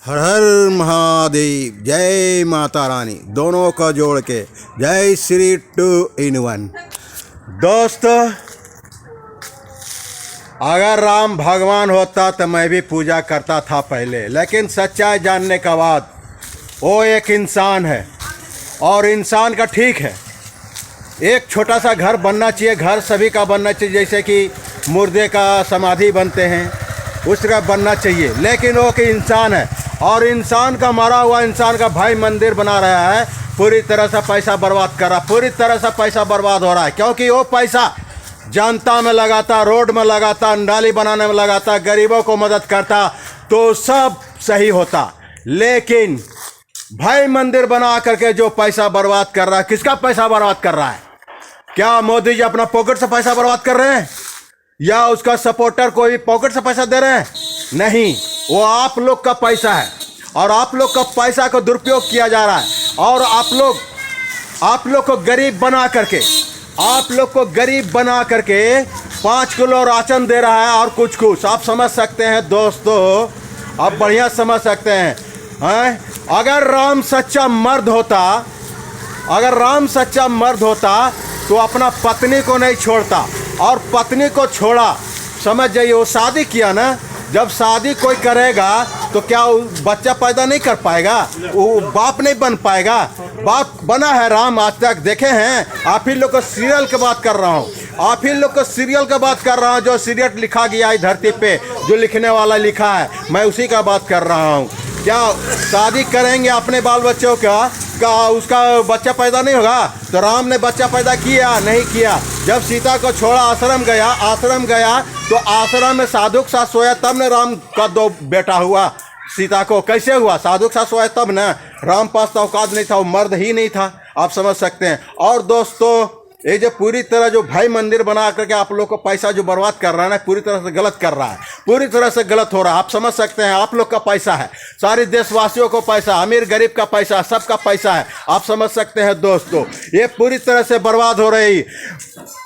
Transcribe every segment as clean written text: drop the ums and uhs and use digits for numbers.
हर हर महादेव, जय माता रानी, दोनों का जोड़ के जय श्री 2 in 1। दोस्त, अगर राम भगवान होता तो मैं भी पूजा करता था पहले, लेकिन सच्चाई जानने के बाद वो एक इंसान है और इंसान का ठीक है, एक छोटा सा घर बनना चाहिए, घर सभी का बनना चाहिए, जैसे कि मुर्दे का समाधि बनते हैं उसका बनना चाहिए, लेकिन वो कि इंसान है और इंसान का मरा हुआ इंसान का भाई मंदिर बना रहा है, पूरी तरह से पैसा बर्बाद कर रहा है, पूरी तरह से पैसा बर्बाद हो रहा है, क्योंकि वो पैसा जनता में लगाता, रोड में लगाता, नाली बनाने में लगाता, गरीबों को मदद करता तो सब सही होता। लेकिन भाई मंदिर बना करके जो पैसा बर्बाद कर रहा है, किसका पैसा बर्बाद कर रहा है? क्या मोदी जी अपना पॉकेट से पैसा बर्बाद कर रहे हैं या उसका सपोर्टर कोई पॉकेट से पैसा दे रहे हैं? नहीं, वो आप लोग का पैसा है और आप लोग का पैसा का दुरुपयोग किया जा रहा है और आप लोग को गरीब बना करके, आप लोग को गरीब बना करके 5 किलो राशन दे रहा है और कुछ आप समझ सकते हैं दोस्तों, आप बढ़िया समझ सकते हैं। अगर राम सच्चा मर्द होता तो अपना पत्नी को नहीं छोड़ता, और पत्नी को छोड़ा, समझ जाइए, वो शादी किया ना, जब शादी कोई करेगा तो क्या वो बच्चा पैदा नहीं कर पाएगा, वो बाप नहीं बन पाएगा? बाप बना है राम, आज तक देखे हैं? आप ही लोग को सीरियल की बात कर रहा हूँ, आप ही लोग को सीरियल का बात कर रहा हूँ, जो सीरियल लिखा गया है धरती पे, जो लिखने वाला लिखा है, मैं उसी का बात कर रहा हूँ। क्या शादी करेंगे अपने बाल बच्चों का उसका बच्चा पैदा नहीं होगा? तो राम ने बच्चा पैदा किया नहीं किया? जब सीता को छोड़ा आश्रम गया तो आश्रम में साधु के साथ सोया, तब ने राम का 2 बेटा हुआ। सीता को कैसे हुआ? साधु के साथ सोया तब ना। राम पास तो औकात नहीं था, वो मर्द ही नहीं था, आप समझ सकते हैं। और दोस्तों, ये जो पूरी तरह जो भाई मंदिर बना करके आप लोग को पैसा जो बर्बाद कर रहा है ना, पूरी तरह से गलत कर रहा है, पूरी तरह से गलत हो रहा है। आप समझ सकते हैं, आप लोग का पैसा है, सारे देशवासियों को पैसा, अमीर गरीब का पैसा, सबका पैसा है, आप समझ सकते हैं दोस्तों। ये पूरी तरह से बर्बाद हो रही,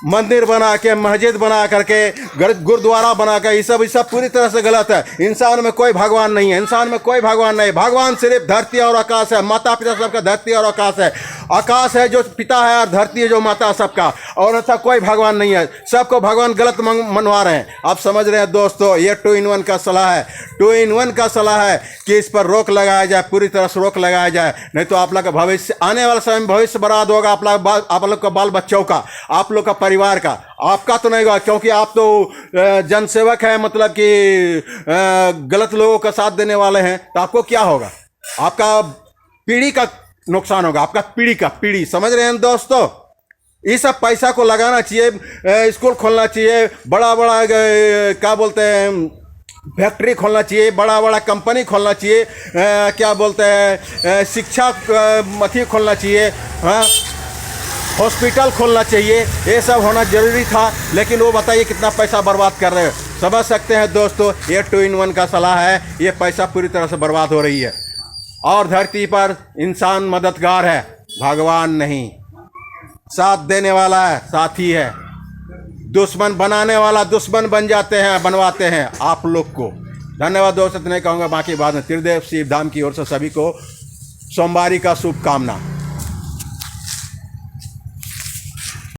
मंदिर बना के, मस्जिद बना करके, गुरुद्वारा बना के, ये सब पूरी तरह से गलत है। इंसान में कोई भगवान नहीं है, इंसान में कोई भगवान नहीं। भगवान सिर्फ धरती और आकाश है, माता पिता सबका धरती और आकाश है। आकाश है जो पिता है और धरती है जो माता सबका, और ऐसा कोई भगवान नहीं है। सबको भगवान गलत मनवा रहे हैं, आप समझ रहे हैं दोस्तों। ये 2 in 1 का सलाह है, 2 in 1 का सलाह है कि इस पर रोक लगाया जाए, पूरी तरह से रोक लगाया जाए, नहीं तो आप लोग का भविष्य, आने वाले समय में भविष्य बर्बाद होगा, आप लोग का बाल बच्चों का, आप लोग का परिवार का। आपका तो नहीं होगा, क्योंकि आप तो जनसेवक है, मतलब कि गलत लोगों का साथ देने वाले हैं, तो आपको क्या होगा? आपका पीढ़ी का नुकसान होगा, आपका पीढ़ी, समझ रहे हैं दोस्तों। इस सब पैसा को लगाना चाहिए, स्कूल खोलना चाहिए, बड़ा क्या बोलते हैं, फैक्ट्री खोलना चाहिए, बड़ा कंपनी खोलना चाहिए, क्या बोलते हैं, शिक्षा अथी खोलना चाहिए, हॉस्पिटल खोलना चाहिए, ये सब होना जरूरी था। लेकिन वो बताइए कितना पैसा बर्बाद कर रहे हैं, समझ सकते हैं दोस्तों। ये 2 in 1 का सलाह है, ये पैसा पूरी तरह से बर्बाद हो रही है और धरती पर इंसान मददगार है, भगवान नहीं। साथ देने वाला है, साथी है, दुश्मन बनाने वाला दुश्मन बन जाते हैं, बनवाते हैं आप लोग को। धन्यवाद दोस्तों, इतने कहूँगा, बाकी बाद में। त्रिदेव शिव धाम की ओर से सभी को सोमवारी का शुभकामना।